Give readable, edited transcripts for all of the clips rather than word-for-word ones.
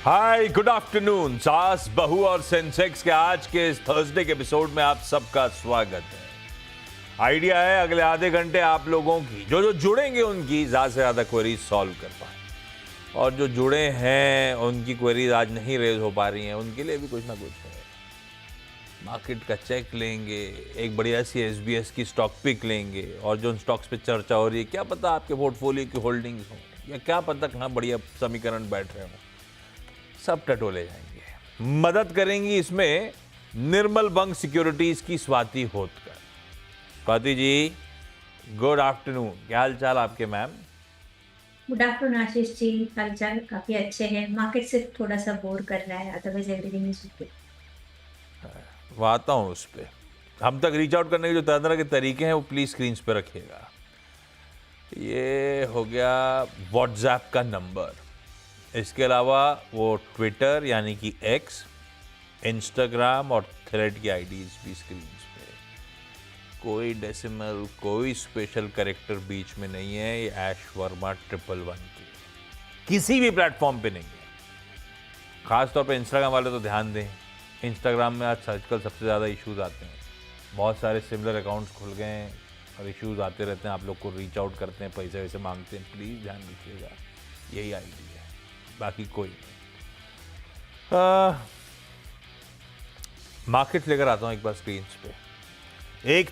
Hi good afternoon. सास बहू और सेंसेक्स के आज के इस थर्सडे के एपिसोड में आप सबका स्वागत है। आइडिया है अगले आधे घंटे आप लोगों की जो जुड़ेंगे उनकी ज्यादा से ज्यादा क्वेरीज सॉल्व कर पाए, और जो जुड़े हैं उनकी क्वेरीज आज नहीं रेज हो पा रही हैं उनके लिए भी कुछ ना कुछ है। मार्केट का चेक लेंगे, एक बढ़िया सी एसबीएस की स्टॉक पिक लेंगे, और जो उन स्टॉक्स पे चर्चा हो रही है क्या पता आपके पोर्टफोलियो की होल्डिंग्स हो, या क्या पता कहाँ बढ़िया समीकरण बैठ रहे हो, सब टटोले जाएंगे। मदद करेंगी इसमें निर्मल बंग सिक्योरिटीज की स्वाति होतकर। स्वाति जी गुड आफ्टरनून, क्या हाल चाल आपके ma'am? Good afternoon Ashish ji, हालचाल काफी अच्छे हैं। मार्केट से थोड़ा सा बोर कर रहा है, अदरवाइज एवरीथिंग इज गुड। वो आता हूँ उस पर। हम तक रीच आउट करने के जो तरह तरह के तरीके हैं वो प्लीज स्क्रीन पे रखिएगा। ये हो गया व्हाट्सएप का नंबर, इसके अलावा वो ट्विटर यानी कि एक्स, इंस्टाग्राम और थ्रेड की आईडीज भी स्क्रीन पे। कोई डेसिमल, कोई स्पेशल कैरेक्टर बीच में नहीं है। ये ऐश वर्मा 111 की किसी भी प्लेटफॉर्म पे नहीं है। खासतौर पे इंस्टाग्राम वाले तो ध्यान दें, इंस्टाग्राम में आज आजकल सबसे ज़्यादा इश्यूज आते हैं। बहुत सारे सिमिलर अकाउंट्स खुल गए हैं और इश्यूज आते रहते हैं, आप लोग को रीच आउट करते हैं, पैसे वैसे मांगते हैं। प्लीज़ ध्यान रखिएगा, यही आईडी है, बाकी कोई नहीं। मार्केट लेकर आता हूँ एक बार स्क्रीन पे। एक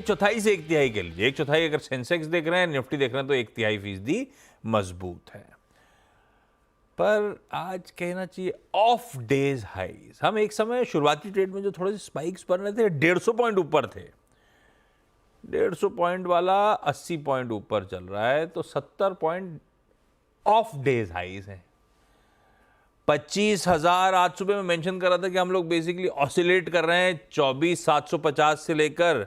चौथाई से एक तिहाई के लिए, एक चौथाई अगर सेंसेक्स देख रहे हैं, निफ्टी देख रहे हैं, तो एक तिहाई फीसदी मजबूत है। पर आज कहना चाहिए ऑफ डेज हाईज। हम एक समय शुरुआती ट्रेड में जो थोड़े से स्पाइक्स बन रहे थे, 150 पॉइंट ऊपर थे। 150 पॉइंट वाला 80 पॉइंट ऊपर चल रहा है, तो 70 पॉइंट ऑफ डेज हाईज हैं। 25,000 आज सुबह में मेंशन कर रहा था कि हम लोग बेसिकली ऑसिलेट कर रहे हैं 24,750 से लेकर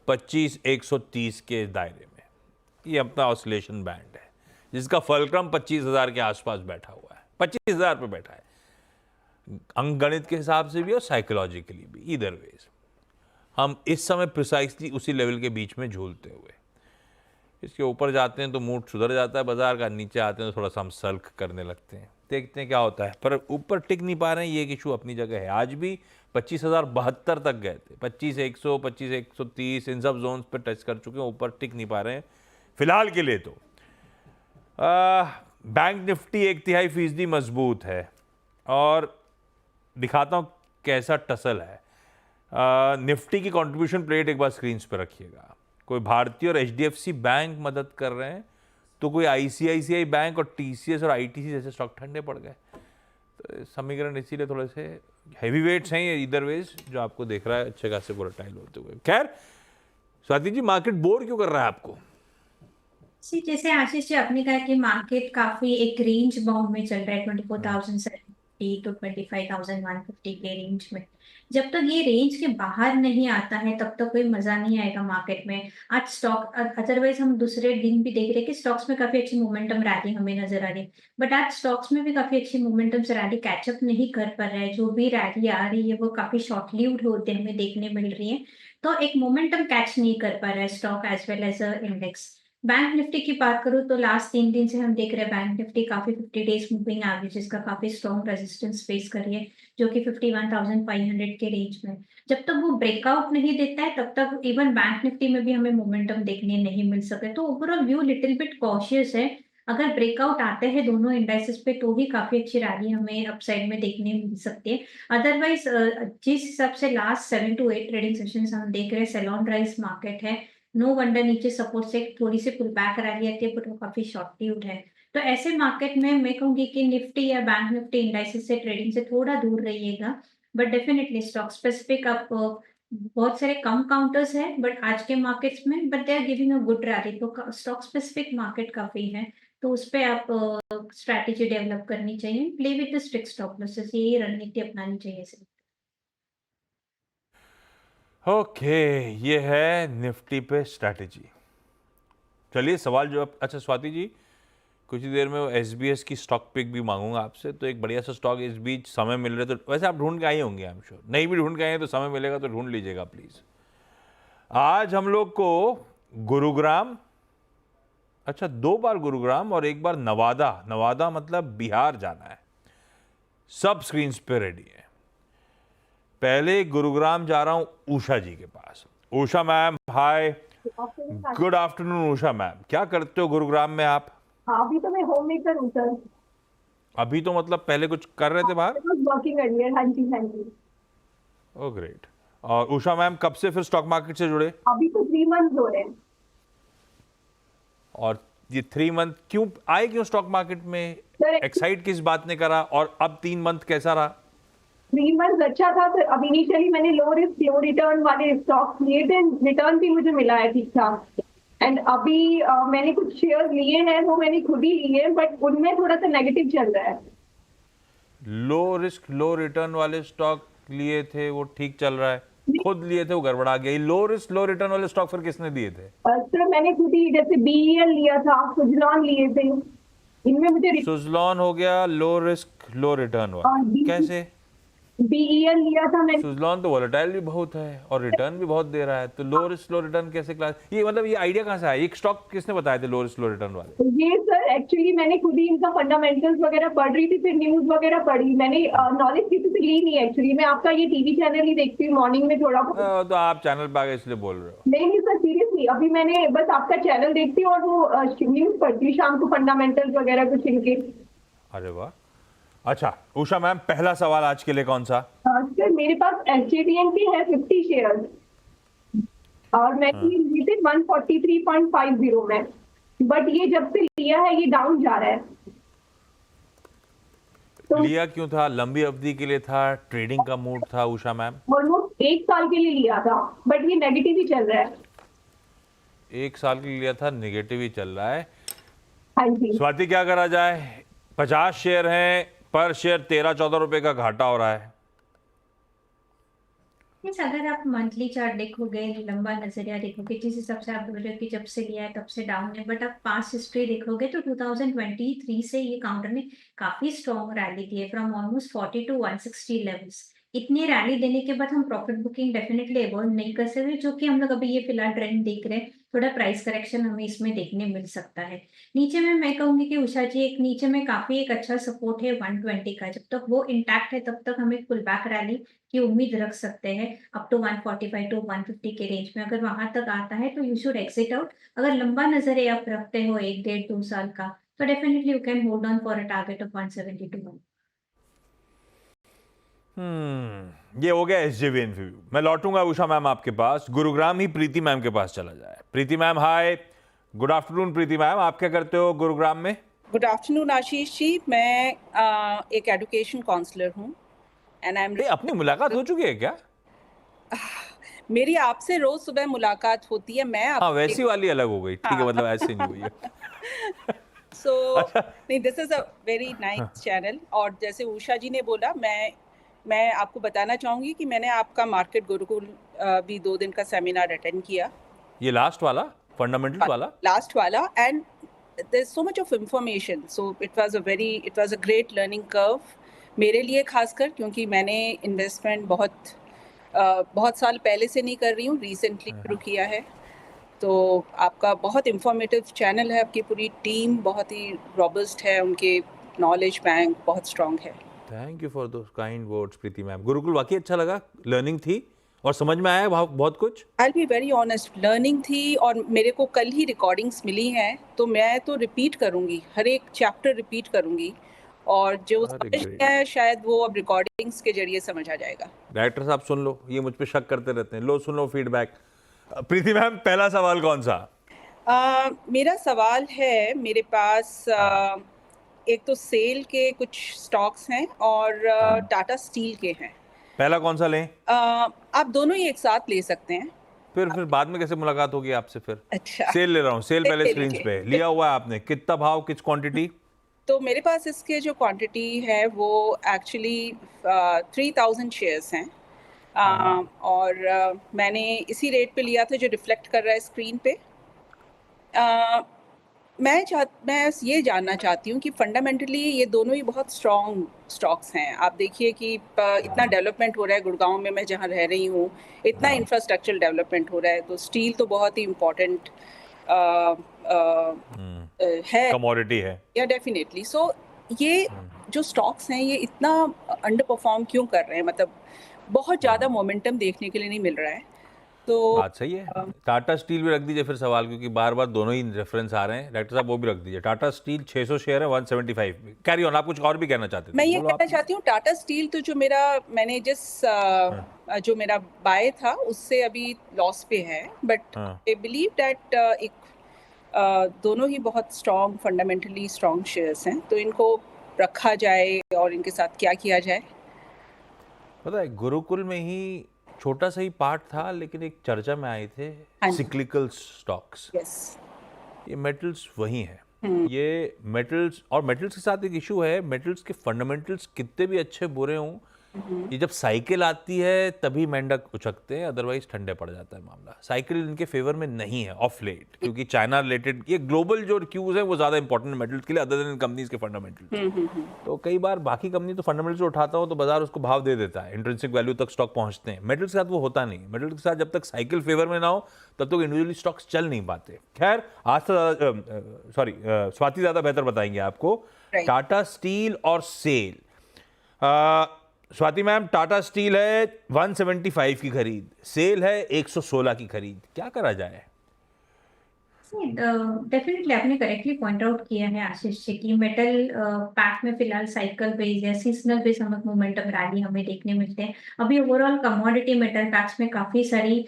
25,130 के दायरे में। ये अपना ऑसिलेशन बैंड है जिसका फलक्रम 25,000 के आसपास बैठा हुआ है, 25,000 पे बैठा है, अंकगणित के हिसाब से भी और साइकोलॉजिकली भी। इधर वेज हम इस समय प्रिसाइसली उसी लेवल के बीच में झूलते हुए, इसके ऊपर जाते हैं तो मूड सुधर जाता है बाजार का, नीचे आते हैं तो थोड़ा सा हम सल्क करने लगते हैं। देखते हैं क्या होता है, पर ऊपर टिक नहीं पा रहे हैं, ये एक इशू अपनी जगह है। आज भी 25,072 तक गए थे, 25,100, 25,130 इन सब जोन्स पे टच कर चुके हैं, ऊपर टिक नहीं पा रहे हैं फिलहाल के लिए। तो बैंक निफ्टी एक तिहाई फीसदी मजबूत है, और दिखाता हूँ कैसा टसल है। निफ्टी की कंट्रीब्यूशन प्लेट एक बार स्क्रीन पे रखिएगा। कोई भारतीय और एचडीएफसी बैंक मदद कर रहे हैं, तो कोई आईसीआईसीआई बैंक और टीसीएस और आईटीसी जैसे स्टॉक ठंडे पड़ गए। तो समीकरण इसीलिए थोड़े से हैवी वेट्स हैं ये इधर वेज, जो आपको देख रहा है अच्छे खासे वोलेटाइल होते हुए। खैर स्वाति जी, मार्केट बोर क्यों कर रहा है आपको? सी जैसे आशीष जी आपने कहा कि मार्केट काफी एक रेंज बाउंड में चल रहा है, 24,750 to 25,150 के रेंज में। जब तक ये रेंज के बाहर नहीं आता है तब तक कोई मजा नहीं आएगा मार्केट में। आज स्टॉक अदरवाइज हम दूसरे दिन भी देख रहे हैं कि स्टॉक्स में काफी अच्छी मोमेंटम रैली हमें नजर आ रही है, बट आज स्टॉक्स में भी काफी अच्छी मोमेंटम रैली कैचअप नहीं कर पा रहा है। जो भी रैली आ रही है वो काफी शॉर्ट लिव्ड होते हमें देखने मिल रही है, तो एक मोमेंटम कैच नहीं कर पा रहा है stock as well as index. Bank Nifty की बात करूं तो लास्ट 3 दिन से हम देख रहे हैं बैंक निफ्टी काफी 50 डेज मूविंग एवरेजेस का काफी स्ट्रॉन्ग रेजिस्टेंस फेस कर रही है, जो कि 51,500 के रेंज में। जब तक वो ब्रेकआउट नहीं देता है तब तक इवन बैंक निफ्टी में भी हमें मोमेंटम देखने नहीं मिल सके। तो overall view little bit cautious है। अगर ब्रेकआउट आते हैं दोनों इंडाइसेस पे तो ही काफी अच्छी रैली हमें अपसाइड में देखने मिल सकती है। अदरवाइज जिस हिसाब से लास्ट 7 to 8 ट्रेडिंग सेशंस हम देख रहे हैं, सेल ऑन राइज मार्केट है। नो वंडर नीचे सपोर्ट से थोड़ी सी पुल बैक रैली आती है, बट वो काफी शॉर्ट लिव्ड है। तो ऐसे मार्केट में मैं कहूंगी कि निफ्टी या बैंक निफ्टी इंडाइसेस से ट्रेडिंग से थोड़ा दूर रहिएगा। बट डेफिनेटली स्टॉक स्पेसिफिक आप बहुत सारे कम काउंटर्स है बट आज के मार्केट्स में, but they are giving a good rally. तो स्टॉक स्पेसिफिक मार्केट काफी है, तो उस पे आप स्ट्रैटेजी डेवलप करनी चाहिए। Play with the strict stop losses, यही रणनीति अपनानी चाहिए सिर्फ। ओके, ये है निफ्टी पे स्ट्रैटेजी। चलिए सवाल जो अच्छा स्वाति जी, कुछ ही देर में वो एसबीएस की स्टॉक पिक भी मांगूंगा आपसे, तो एक बढ़िया सा स्टॉक इस बीच समय मिल रहे तो वैसे आप ढूंढ के आए होंगे, आई एम श्योर। नहीं भी ढूंढ के आए हैं तो समय मिलेगा तो ढूंढ लीजिएगा प्लीज। आज हम लोग को गुरुग्राम, अच्छा 2 बार गुरुग्राम और 1 बार नवादा, नवादा मतलब बिहार जाना है। सब स्क्रीन पे रेडी है। पहले गुरुग्राम जा रहा हूं उषा जी के पास। उषा मैम, हाय, गुड आफ्टरनून। उषा मैम, क्या करते हो गुरुग्राम में आप? अभी तो मैं होम मेकर हूँ सर। अभी तो मतलब पहले कुछ कर रहे थे बाहर? वर्किंग अर्लियर, हाँ जी हाँ जी। Oh great. और उषा मैम कब से फिर स्टॉक मार्केट से जुड़े? अभी तो 3 मंथ हो रहे हैं। और ये 3 मंथ क्यों आए, क्यों स्टॉक मार्केट में? सर एक्साइट किस बात ने करा? और अब 3 मंथ कैसा रहा? 3 मंथ अच्छा था सर। अब इनिशियली मैंने लो रिस्क लो रिटर्न वाले स्टॉक लिए थे, रिटर्न भी मुझे मिला है ठीक ठाक। एंड अभी मैंने कुछ शेयर लिए हैं, वो मैंने खुद ही लिए हैं, बट उनमें थोड़ा सा नेगेटिव चल रहा है। लो रिस्क लो रिटर्न वाले स्टॉक लिए थे वो ठीक चल रहा है, खुद लिए थे वो गड़बड़ा गया। ये लो रिस्क लो रिटर्न वाले स्टॉक फिर किसने दिए थे? सर मैंने खुद ही, जैसे बीईएल लिया था, सुजलॉन लिए थे, इनमें मुझे सुजलॉन हो गया लो रिस्क लो रिटर्न वाला, कैसे? बीईएल लिया था मैंने। सुजलॉन तो वोलेटाइल भी बहुत है और रिटर्न भी बहुत दे रहा है, तो लो रिस्क लो रिटर्न कैसे क्लास? ये मतलब ये आइडिया कहाँ से आया? एक स्टॉक किसने बताए थे लो रिस्क लो रिटर्न वाले? ये सर एक्चुअली मैंने खुद ही इनका फंडामेंटल्स वगैरह पढ़ रही थी, फिर न्यूज वगैरह पढ़ी। मैंने नॉलेज किसी से ली नहीं एक्चुअली। मैं आपका ये टीवी चैनल ही देखती हूँ मॉर्निंग में थोड़ा बहुत। तो आप चैनल पे आ गए इसलिए बोल रहे हो? नहीं सर सीरियसली, अभी मैंने बस आपका चैनल देखती हूँ और वो न्यूज पढ़ती हूँ शाम को, फंडामेंटल्स वगैरह कुछ इनके। अरे वाह। अच्छा उषा मैम, पहला सवाल आज के लिए कौन सा? सर मेरे पास एचडीएन की है 50 शेयर और मैंने ये लिए थे 143.50 में, बट ये जब से लिया है ये डाउन जा रहा है। तो लिया क्यों था? लंबी अवधि के लिए था? ट्रेडिंग का मूड था उषा मैम? ऑलमोस्ट 1 साल के लिए लिया था, बट ये नेगेटिव ही चल रहा है। 1 साल के लिए लिया था, नेगेटिव ही चल रहा है। हाँ जी। स्वाति क्या करा जाए? 50 शेयर हैं, पर शेयर 13-14 रुपए का घाटा हो रहा है। Yes, अगर आप मंथली चार्ट देखोगे, लंबा नजरिया देखोगे, जिस हिसाब से आप बोल रहे हो कि जब से लिया है तब से डाउन है, बट आप पास्ट हिस्ट्री देखोगे तो 2023 से ये काउंटर ने काफी स्ट्रॉन्ग रैली दी है, फ्रॉम ऑलमोस्ट 40 टू 160 लेवल्स। इतनी रैली देने के बाद हम प्रॉफिट बुकिंग डेफिनेटली अवॉइड नहीं कर सकते, जो कि हम लोग अभी ये फिलहाल ट्रेंड देख रहे हैं। थोड़ा प्राइस करेक्शन हमें इसमें देखने मिल सकता है। नीचे में मैं कहूंगी कि उषा जी, एक नीचे में काफी एक अच्छा सपोर्ट है 120 का। जब तक वो इंटैक्ट है तब तक हमें पुल बैक रैली की उम्मीद रख सकते हैं अप टू 145 टू 150 के रेंज में। अगर वहां तक आता है तो यू शुड एग्जिट आउट। अगर लंबा नजरिया आप रखते हो 1, 1.5, 2 साल का, तो definitely you can hold on for a target of 170 to 1। ये हो गया एसजेवीएन व्यू। मैं लौटूंगा उषा मैम आपके पास। गुरुग्राम ही प्रीति मैम के पास चला जाए। प्रीति मैम, हाय, गुड आफ्टरनून। प्रीति मैम, आप क्या करते हो गुरुग्राम में? Good afternoon Ashish ji. मैं एक एजुकेशन काउंसलर हूँ एंड आई एम। अपनी मुलाकात हो चुकी है क्या? मेरी आपसे रोज सुबह मुलाकात होती है। मैं हाँ, वैसी वाली अलग हो गई, ठीक है, मतलब ऐसे नहीं हुई है। सो नहीं, this is a very nice channel. और जैसे उषा जी ने बोला, मैं आपको बताना चाहूंगी कि मैंने आपका मार्केट गुरुकुल भी 2 दिन का सेमिनार अटेंड किया। ये लास्ट वाला, फंडामेंटल वाला? लास्ट वाला। And there's so much of information, so it was a great learning curve मेरे लिए खासकर, क्योंकि मैंने इन्वेस्टमेंट बहुत साल पहले से नहीं कर रही हूँ, रिसेंटली शुरू किया है। तो आपका बहुत इंफॉर्मेटिव चैनल है, आपकी पूरी टीम बहुत ही रॉबस्ट है, उनके नॉलेज बैंक बहुत स्ट्रांग है। Thank you for those kind words Preeti ma'am. Gurukul वाकई अच्छा लगा, लर्निंग थी और समझ में आया बहुत कुछ। I'll be very honest, learning थी और मेरे को कल ही रिकॉर्डिंग्स मिली हैं, तो मैं तो रिपीट करूंगी, हर एक चैप्टर रिपीट करूंगी, और जो समझ गया है शायद वो अब रिकॉर्डिंग्स के जरिए समझ आ जाएगा। डायरेक्टर साहब सुन लो, ये मुझ पे शक करते रहते हैं, लो सुन लो फीडबैक। प्रीति मैम, पहला सवाल कौन सा? मेरा सवाल है, मेरे पास एक तो सेल के कुछ स्टॉक्स हैं और टाटा स्टील के हैं। पहला कौन सा लें? आप दोनों ही एक साथ ले सकते हैं। फिर बाद में कैसे मुलाकात होगी आपसे फिर? अच्छा, सेल ले रहा हूँ, सेल पहले स्क्रीन पे लिया हुआ है आपने। कितना भाव, किस क्वांटिटी? तो मेरे पास इसके जो क्वांटिटी है वो एक्चुअली 3000 शेयर्स हैं। और मैंने इसी रेट पे लिया था जो रिफ्लेक्ट कर रहा है स्क्रीन पे। मैं ये जानना चाहती हूँ कि फंडामेंटली ये दोनों ही बहुत स्ट्रॉन्ग स्टॉक्स हैं। आप देखिए कि इतना डेवलपमेंट हो रहा है गुड़गांव में, मैं जहाँ रह रही हूँ, इतना इंफ्रास्ट्रक्चरल डेवलपमेंट हो रहा है, तो स्टील तो बहुत ही इम्पोर्टेंट है, कमोडिटी है। या डेफिनेटली। सो ये जो स्टॉक्स हैं ये इतना अंडर परफॉर्म क्यों कर रहे हैं, मतलब बहुत ज़्यादा मोमेंटम देखने के लिए नहीं मिल रहा है। तो बात सही है। टाटा स्टील भी रख दीजिए फिर सवाल, क्योंकि बार बार दोनों ही रेफरेंस आ रहे हैं। डायरेक्टर साहब वो भी रख दीजिए। टाटा स्टील 600 शेयर है 175 में। कैरी ऑन, आप कुछ और भी कहना चाहते थे? मैं ये बोलो कहना आप। चाहती हूँ टाटा स्टील तो जो मैंने जो मेरा बाय था उससे अभी लॉस पे है, बट हाँ। आई बिलीव दैट दोनों ही बहुत स्ट्रॉन्ग, फंडामेंटली स्ट्रॉन्ग शेयर्स हैं, तो इनको रखा जाए और इनके साथ क्या किया जाए। पता है गुरुकुल में ही छोटा सा ही पार्ट था, लेकिन एक चर्चा में आए थे हाँ जी। Cyclical stocks. यस। ये मेटल्स वही हैं। ये मेटल्स, और मेटल्स के साथ एक इशू है, मेटल्स के फंडामेंटल्स कितने भी अच्छे बुरे हों, ये जब साइकिल आती है तभी मेंढक उछकते हैं, अदरवाइज ठंडे पड़ जाता है मामला। साइकिल इनके फेवर में नहीं है ऑफ लेट, क्योंकि चाइना रिलेटेड ये ग्लोबल जो क्यूज है वो ज्यादा इंपॉर्टेंट मेटल्स के लिए, अदर देन कंपनीज के फंडामेंटल। तो कई बार बाकी कंपनी तो फंडामेंटल्स उठाता हो तो बाजार उसको भाव दे देता है, इंट्रिंसिक वैल्यू तक स्टॉक पहुंचते हैं। मेटल्स के साथ वो होता नहीं। मेटल्स के साथ जब तक साइकिल फेवर में ना हो तब तक इंडिविजुअली स्टॉक्स चल नहीं पाते। खैर आज तो स्वाति ज्यादा बेहतर बताएंगे आपको। Right. टाटा स्टील और सेल। स्वाति मैम, टाटा स्टील है 175 की खरीद, सेल है 116 की खरीद, क्या करा जाए? डेफिनेटली आपने करेक्टली पॉइंट आउट किया है आशीष जी की मेटल पैक में फिलहाल साइकिल बेस या सीजनल बेस हम मोमेंटम रैली हमें देखने मिलते हैं। अभी ओवरऑल कमोडिटी मेटल पैक्स में काफी सारी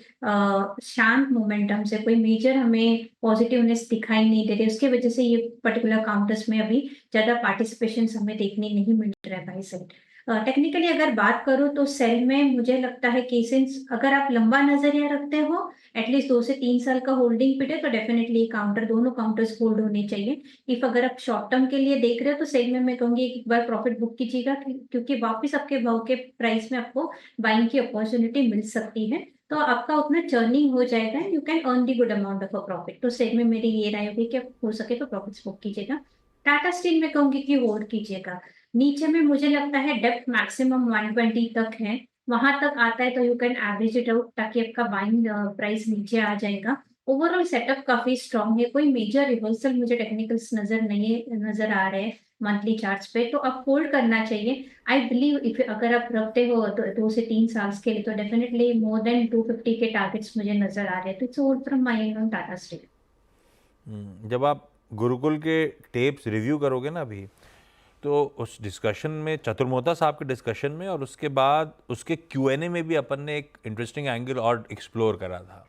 शांत मोमेंटम से कोई मेजर हमें पॉजिटिवनेस दिखाई नहीं दे रही, उसकी वजह से ये पर्टिकुलर काउंटर्स में अभी ज्यादा पार्टिसिपेशन हमें देखने नहीं मिल रहा है बाई साइड। टेक्निकली अगर बात करूं तो सेल में मुझे लगता है कि सिंस अगर आप लंबा नजरिया रखते हो, एटलीस्ट 2 से 3 साल का होल्डिंग पीरियड है, तो डेफिनेटली काउंटर दोनों काउंटर्स होल्ड होने चाहिए। इफ अगर आप शॉर्ट टर्म के लिए देख रहे हो तो सेल में मैं कहूंगी एक बार प्रॉफिट बुक कीजिएगा, क्योंकि वापस आपके भाव के प्राइस में आपको बाइंग की अपॉर्चुनिटी मिल सकती है, तो आपका उतना चर्निंग हो जाएगा, you can earn the good amount of a profit. तो सेल में मेरी ये राय होगी कि आप हो सके तो प्रॉफिट्स बुक कीजिएगा। टाटा स्टील में कहूंगी कि होल्ड कीजिएगा। नीचे में मुझे लगता है डेप्थ मैक्सिमम 120 तक है, वहां तक आता है तो you can average it out, ताकि आपका बाइंग प्राइस नीचे आ जाएगा। ओवरऑल सेटअप काफी स्ट्रांग है, कोई मेजर रिवर्सल मुझे टेक्निकल्स नजर आ रहे हैं मंथली चार्ट्स पे, तो आप होल्ड करना चाहिए। आई बिलीव इफ अगर आप रखते हो तो 2 से 3 साल के लिए, तो डेफिनेटली मोर देन 250 के टारगेट्स मुझे नजर आ रहे हैं, तो it's hold from my and on Tata steel. जब आप गुरुकुल के टेप्स रिव्यू करोगे ना अभी, तो उस डिस्कशन में, चतुर्मोता साहब के डिस्कशन में और उसके बाद उसके Q&A में भी अपन ने एक इंटरेस्टिंग एंगल और एक्सप्लोर करा था।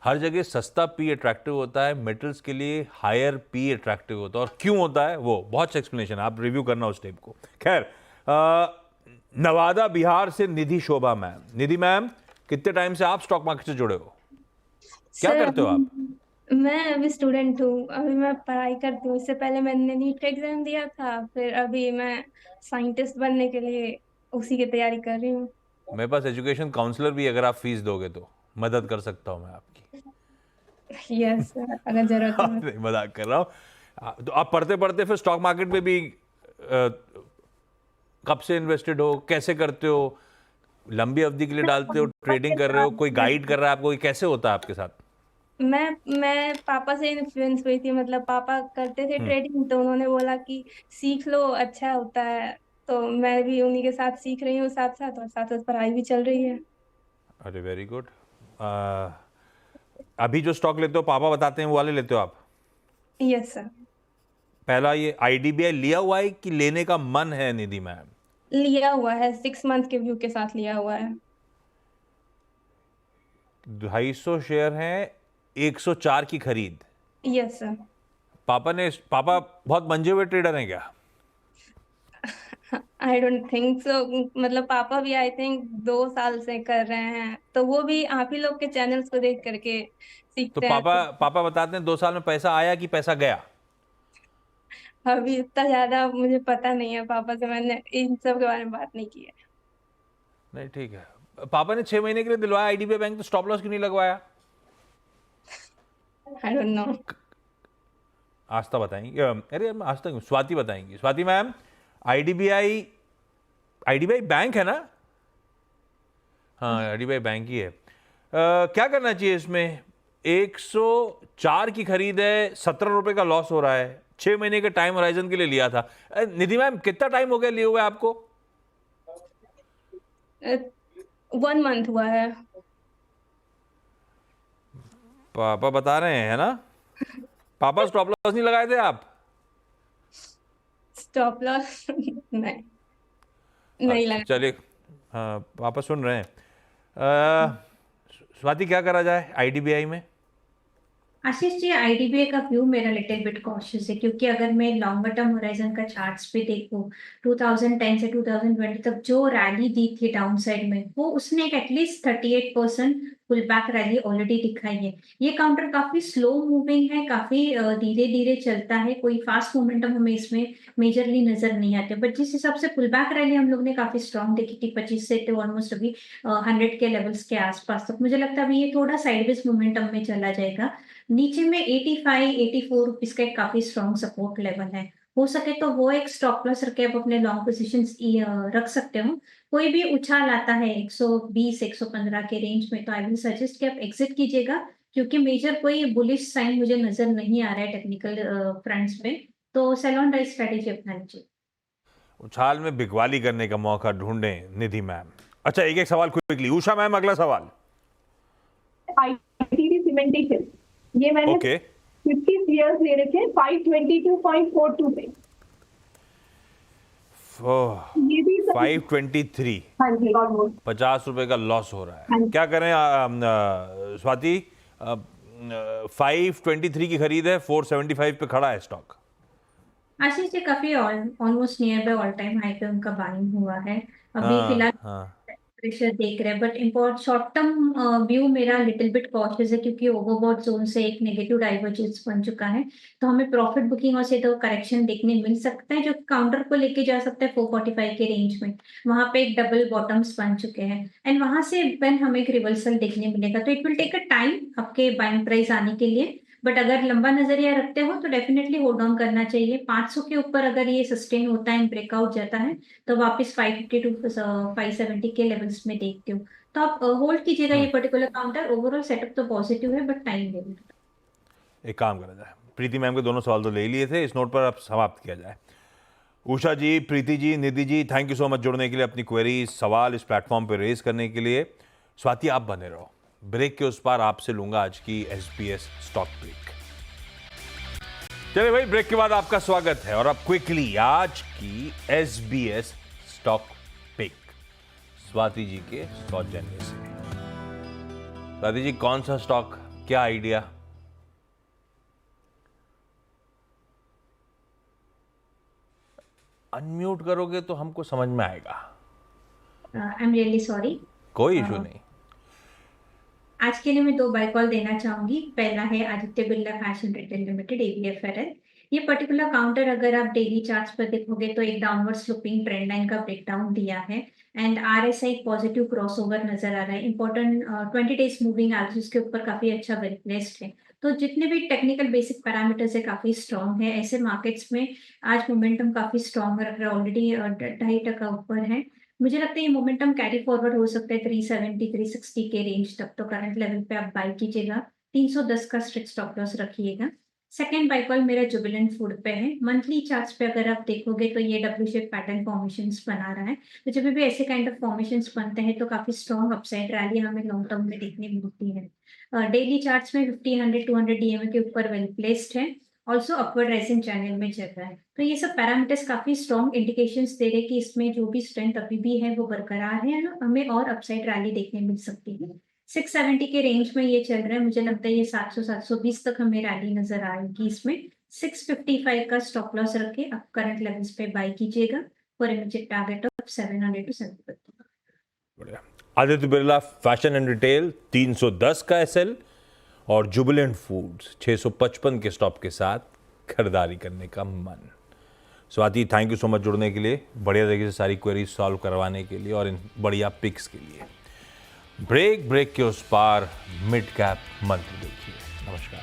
हर जगह सस्ता पी अट्रैक्टिव होता है, मेटल्स के लिए हायर पी अट्रैक्टिव होता है, और क्यों होता है वो बहुत एक्सप्लेनेशन, आप रिव्यू करना उस टेप को। खैर नवादा बिहार से निधि शोभा मैम। निधि मैम, कितने टाइम से आप स्टॉक मार्केट से जुड़े हो, क्या करते हो आप? मैं अभी स्टूडेंट हूँ, अभी मैं पढ़ाई करती हूँ। इससे पहले मैंने नीट का एग्जाम दिया था, फिर अभी मैं साइंटिस्ट बनने के लिए उसी की तैयारी कर रही हूँ। मेरे पास एजुकेशन काउंसलर भी, अगर आप फीस दोगे तो मदद कर सकता हूँ मैं आपकी। यस सर, अगर जरूरत हो। नहीं, मजाक कर रहा हूँ। तो आप पढ़ते पढ़ते फिर स्टॉक मार्केट में भी कब से इन्वेस्टेड हो, कैसे करते हो, लंबी अवधि के लिए डालते हो, ट्रेडिंग कर रहे हो, कोई गाइड कर रहा है आपको, कैसे होता है आपके साथ? मैं पापा से इन्फ्लुएंस हुई थी, मतलब पापा करते थे ट्रेडिंग, तो उन्होंने बोला कि सीख लो, अच्छा होता है, तो मैं भी उन्हीं के साथ सीख रही हूँ साथ साथ, और साथ साथ पढ़ाई भी चल रही है। अरे वेरी गुड। अभी जो स्टॉक लेते हो पापा बताते हैं वो वाले लेते हो आप? Yes sir. पहला ये IDBI लिया हुआ है कि लेने का मन है निधि मैम? लिया हुआ है, 6 मंथ के व्यू के साथ लिया हुआ है। 250 शेयर हैं, 104 की खरीद। Yes sir. पापा बहुत मंजे हुए ट्रेडर हैं क्या? आई डोंट थिंक सो, मतलब पापा भी आई थिंक 2 साल से कर रहे हैं, तो वो भी आप ही लोग के चैनल्स को देख करके तो सीखते हैं। पापा बताते हैं 2 साल में पैसा आया कि पैसा गया? अभी इतना ज्यादा मुझे पता नहीं है, पापा से मैंने इन सब के बारे में बात नहीं की है। नहीं, ठीक है। पापा ने 6 महीने के लिए दिलवाया IDBI बैंक, तो स्टॉप लॉस क्यों नहीं लगवाया? I don't know. आस्था बताएंगी, अरे आस्था, स्वाति बताएंगी। स्वाति मैम, IDBI बैंक है ना? हाँ, IDBI बैंक ही है। क्या करना चाहिए इसमें? 104 की खरीद है, 17 रुपए का लॉस हो रहा है। 6 महीने के टाइम होराइजन के लिए लिया था। निधि मैम, कितना टाइम हो गया लिए हुए आपको? 1 मंथ हुआ है। पापा बता रहे हैं, है ना? पापा स्टॉप लॉस नहीं लगाए थे आप? स्टॉप लॉस नहीं लगा। चलिए, हाँ पापा सुन रहे हैं। स्वाति, क्या करा जाए आईडीबीआई में? आशीष जी, आईडीबीआई का व्यू मेरा लिटिल बिट कॉशियस है, क्योंकि अगर मैं लॉन्गर टर्म होराइजन का चार्ट्स पे देखूं, 2010 से 2020 तक जो रैली दी थी डाउन साइड में, वो उसने एक at least 38% pull back rally already दिखाई है। ये काउंटर काफी स्लो मूविंग है, काफी धीरे धीरे चलता है, कोई फास्ट मोमेंटम हमें इसमें मेजरली नजर नहीं आते। बट जिस हिसाब से पुल बैक रैली हम लोग ने काफी स्ट्रॉन्ग देखी थी 25 से तो ऑलमोस्ट अभी 100 के लेवल्स के आसपास तक, मुझे लगता है अभी ये थोड़ा साइडवेज मोमेंटम में चला जाएगा। नीचे में 85 84 रुपीज का एक काफी स्ट्रॉन्ग सपोर्ट लेवल है। हो सके तो वो एक स्टॉप लॉस रखे आप अपने लॉन्ग पोजीशंस रख सकते हो। कोई भी उछाल आता है 120 115 के रेंज में, तो आई विल सजेस्ट कि आप एग्जिट कीजिएगा, क्योंकि मेजर कोई बुलिश साइन मुझे नजर नहीं आ रहा है टेक्निकल फ्रंट्स पे। तो सेल ऑन राइज स्ट्रेटेजी अपना लीजिए। उछाल में बिकवाली करने का मौका ढूंढें निधि मैम। अच्छा, एक एक सवाल क्विकली। उषा मैम, अगला सवाल। आईटीडी सीमेंटेशन, ये मैंने ओके 50 शेयर्स ले रखे हैं 522.42 पे। ये भी 523, हाँ जी, ऑलमोस्ट 50 रुपए का लॉस हो रहा हाँ है। जी। क्या करें स्वाति? 523 की खरीद है, 475 पे खड़ा है स्टॉक। आशीष जी, काफी almost near by all time high पे उनका बाइंग हुआ है। अभी हाँ फिलहाल हाँ, प्रेशर देख रहे हैं, but import short term view मेरा लिटिल बिट कॉशियस है, क्योंकि ओवरबॉट जोन से एक नेगेटिव डाइवर्जेंस बन चुका है। तो हमें प्रॉफिट बुकिंग और से तो करेक्शन देखने मिल सकता है, जो काउंटर को लेके जा सकता है 445 के रेंज में। वहां पे एक डबल बॉटम्स बन चुके हैं, एंड वहां से व्हेन हमें एक रिवर्सल देखने मिलेगा, तो it will take a time आपके बाइंग प्राइस आने के लिए। बट अगर लंबा नजरिया रखते हो तो डेफिनेटली होल्ड ऑन करना चाहिए। 500 के ऊपर अगर ये सस्टेन होता है, ब्रेकआउट जाता है, तो वापस 550 टू 570 के लेवल्स में देखते हो, तो आप होल्ड कीजिएगा ये पर्टिकुलर काउंटर। ओवरऑल सेटअप तो पॉजिटिव है, बट टाइम लगेगा। एक काम करा जाए। प्रीति मैम के दोनों सवाल तो ले लिए थे, इस नोट पर अब समाप्त किया जाए। उषा जी, Preeti ji, Nidhi ji, thank you so much जुड़ने के लिए, अपनी क्वेरी सवाल इस प्लेटफॉर्म पर रेज करने के लिए। स्वाति, आप बने रहो। ब्रेक के उस पार आपसे लूंगा आज की एसबीएस स्टॉक पिक। चलिए भाई, ब्रेक के बाद आपका स्वागत है, और अब क्विकली आज की SBS stock pick Swati ji के सौजन्य से। स्वाति जी, कौन सा स्टॉक, क्या आइडिया? अनम्यूट करोगे तो हमको समझ में आएगा। I am really sorry. कोई इशू नहीं। आज के लिए मैं 2 बाय कॉल देना चाहूंगी। पहला है Aditya Birla fashion retail limited, ABFRL। ये पर्टिकुलर काउंटर अगर आप डेली चार्ट्स पर देखोगे तो एक डाउनवर्ड स्लोपिंग ट्रेंड लाइन का ब्रेकडाउन दिया है, एंड RSI पॉजिटिव क्रॉसओवर नजर आ रहा है। इंपॉर्टेंट 20 डेज मूविंग एवरेज के ऊपर काफी अच्छा वेल प्लेस्ड है। तो जितने भी टेक्निकल बेसिक पैरामीटर्स है काफी स्ट्रॉन्ग है। ऐसे मार्केट्स में आज मोमेंटम काफी स्ट्रॉन्ग रख रहा है, ऑलरेडी 2.5% ऊपर है। मुझे लगता है ये मोमेंटम कैरी फॉरवर्ड हो सकता है 370 360 के रेंज तक। तो करंट लेवल पे आप बाई कीजिएगा, 310 का स्ट्रिक्ट स्टॉप लॉस रखिएगा। सेकेंड बाय कॉल मेरा जुबिलेंट फूड पे है। मंथली चार्ट्स पे अगर आप देखोगे तो ये डब्ल्यू शेप पैटर्न फॉर्मेशंस बना रहा है। तो जब भी ऐसे काइंड ऑफ फॉर्मेशंस बनते हैं तो काफी स्ट्रॉन्ग अपसाइड रैली हमें लॉन्ग टर्म में देखने मिलती है। डेली चार्ट्स में 50 100 200 DMA के ऊपर वेल प्लेस्ड है, ऑल्सो अपवर्ड राइजिंग चैनल में चल रहा है। तो ये सब पैरामीटर्स काफी स्ट्रॉन्ग इंडिकेशंस दे रहे हैं कि इसमें जो भी स्ट्रेंथ अभी भी है वो बरकरार है, हमें और अपसाइड रैली देखने मिल सकती है। 670 के रेंज में ये चल रहा है, मुझे लगता है ये 700 720 तक हमें रैली नजर आएगी इसमें। 655 का स्टॉप लॉस रखे आप करंट लेवल्स पे बाय कीजिएगा for immediate target of 700 to 750। बढ़िया। Aditya Birla fashion and retail 310 का एसएल, और जुबिलेंट फूड्स 655 के स्टॉप के साथ खरीदारी करने का मन। Swati, thank you so much जुड़ने के लिए, बढ़िया तरीके से सारी क्वेरीज सॉल्व करवाने के लिए और इन बढ़िया पिक्स के लिए। ब्रेक के उस पार मिड कैप मंत्र देखिए। नमस्कार।